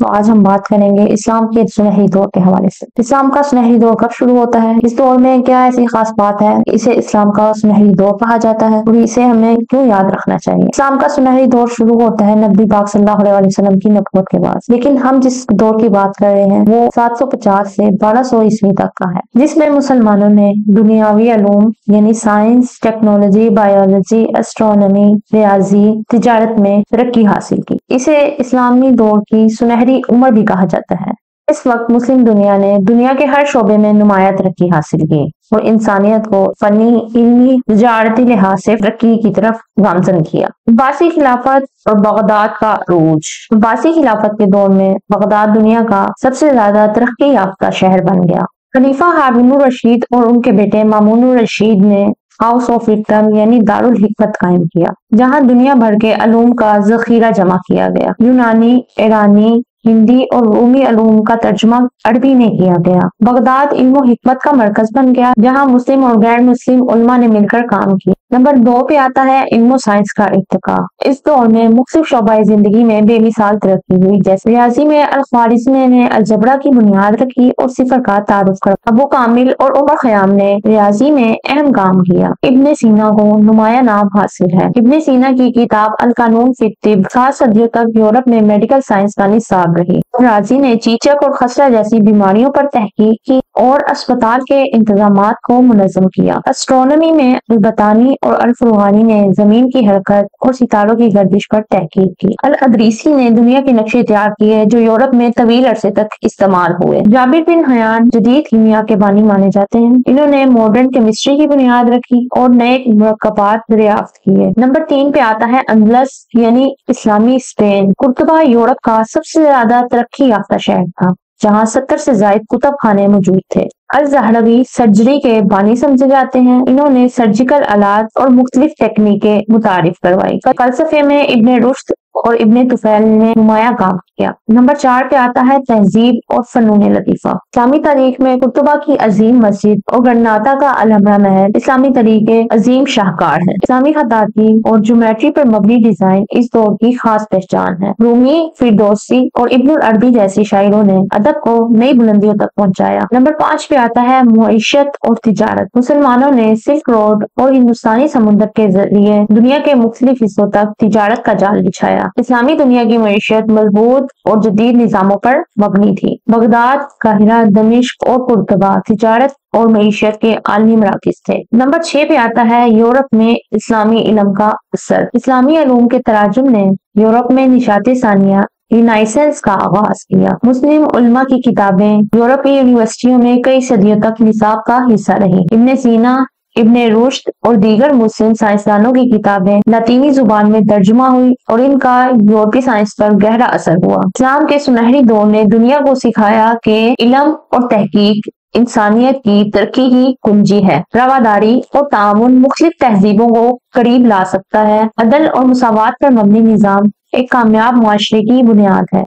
تو آج ہم بات کریں گے اسلام کے سنہری دور کے حوالے سے۔ اسلام کا سنہری دور کب شروع ہوتا ہے؟ اس دور میں کیا ایسی خاص بات ہے اسے اسلام کا سنہری دور کہا جاتا ہے اور اسے ہمیں کیوں یاد رکھنا چاہیے؟ اسلام کا سنہری دور شروع ہوتا ہے نبی پاک صلی اللہ علیہ وسلم کی نبوت کے بعد، لیکن ہم جس دور کی بات کر رہے ہیں وہ 750 سے 1200 عیسوی تک کا ہے، جس میں مسلمانوں نے دنیاوی علوم یعنی سائنس، ٹیکنالوجی، بایولوجی، اسٹرونومی، ریاضی، تجارت میں ترقی حاصل کی۔ اسے اسلامی دور کی سنہری عمر بھی کہا جاتا ہے۔ اس وقت مسلم دنیا نے دنیا کے ہر شعبے میں نمایاں ترقی حاصل کی اور انسانیت کو فنی، علمی، تجارتی لحاظ سے ترقی کی طرف گامزن کیا۔ عباسی خلافت اور بغداد کا عروج۔ عباسی خلافت کے دور میں بغداد دنیا کا سب سے زیادہ ترقی یافتہ شہر بن گیا۔ خلیفہ ہارون الرشید اور ان کے بیٹے مامون الرشید نے ہاؤس آف حکم یعنی دارالحکمت قائم کیا، جہاں دنیا بھر کے علوم کا ذخیرہ جمع کیا گیا۔ یونانی، ایرانی، ہندی اور رومی علوم کا ترجمہ عربی میں کیا گیا۔ بغداد علم و حکمت کا مرکز بن گیا، جہاں مسلم اور غیر مسلم علماء نے مل کر کام کیا۔ نمبر 2 پہ آتا ہے علم و سائنس کا ارتقاء۔ اس دور میں مختلف شعبہ زندگی میں بے مثال ترقی ہوئی، جیسے ریاضی میں الخوارزمی نے الجبرا کی بنیاد رکھی اور صفر کا تعارف کرا۔ ابو کامل اور عمر خیام نے ریاضی میں اہم کام کیا۔ ابن سینا کو نمایاں نام حاصل ہے۔ ابن سینا کی کتاب القانون فی الطب 7 صدیوں تک یورپ میں میڈیکل سائنس کا نصاب رہی۔ رازی نے چیچک اور خسرہ جیسی بیماریوں پر تحقیق کی اور اسپتال کے انتظامات کو منظم کیا۔ اسٹرونومی میں البطانی اور الفروغانی نے زمین کی حرکت اور ستاروں کی گردش پر تحقیق کی۔ الادریسی نے دنیا کے نقشے تیار کیے جو یورپ میں طویل عرصے تک استعمال ہوئے۔ جابر بن حیان جدید کیمیا کے بانی مانے جاتے ہیں۔ انہوں نے ماڈرن کیمسٹری کی بنیاد رکھی اور نئے مرکبات دریافت کیے۔ نمبر 3 پہ آتا ہے اندلس یعنی اسلامی اسپین۔ قرطبہ یورپ کا سب سے زیادہ ترقی یافتہ شہر تھا، جہاں 70 سے زائد کتب خانے موجود تھے۔ الزہروی سرجری کے بانی سمجھے جاتے ہیں۔ انہوں نے سرجیکل آلات اور مختلف تکنیکیں متعارف کروائی۔ فلسفے میں ابن رشد اور ابن طفیل نے نمایاں کام کیا۔ نمبر 4 پہ آتا ہے تہذیب اور فنون لطیفہ۔ اسلامی تاریخ میں قرطبہ کی عظیم مسجد اور گرناطہ کا الحمرا محل اسلامی تاریخ کے عظیم شاہکار ہے۔ اسلامی خطاطی اور جیومیٹری پر مبنی ڈیزائن اس دور کی خاص پہچان ہے۔ رومی، فردوسی اور ابن العربی جیسی شاعروں نے ادب کو نئی بلندیوں تک پہنچایا۔ نمبر 5 پہ آتا ہے معیشت اور تجارت۔ مسلمانوں نے سلک روڈ اور ہندوستانی سمندر کے ذریعے دنیا کے مختلف حصوں تک تجارت کا جال بچھایا۔ اسلامی دنیا کی معیشت مضبوط اور جدید نظاموں پر مبنی تھی۔ بغداد، قاہرہ، دمشق اور قرطبہ تجارت اور معیشت کے عالمی مراکز تھے۔ نمبر 6 پہ آتا ہے یورپ میں اسلامی علم کا اثر۔ اسلامی علوم کے تراجم نے یورپ میں نشاط ثانیہ رینائسنس کا آغاز کیا۔ مسلم علماء کی کتابیں یورپی یونیورسٹیوں میں کئی صدیوں تک نصاب کا حصہ رہی۔ ابن سینا، ابن رشد اور دیگر مسلم سائنسدانوں کی کتابیں لاطینی زبان میں ترجمہ ہوئی اور ان کا یورپی سائنس پر گہرا اثر ہوا۔ اسلام کے سنہری دور نے دنیا کو سکھایا کہ علم اور تحقیق انسانیت کی ترقی کی کنجی ہے۔ رواداری اور تعاون مختلف تہذیبوں کو قریب لا سکتا ہے۔ عدل اور مساوات پر مبنی نظام ایک کامیاب معاشرے کی بنیاد ہے۔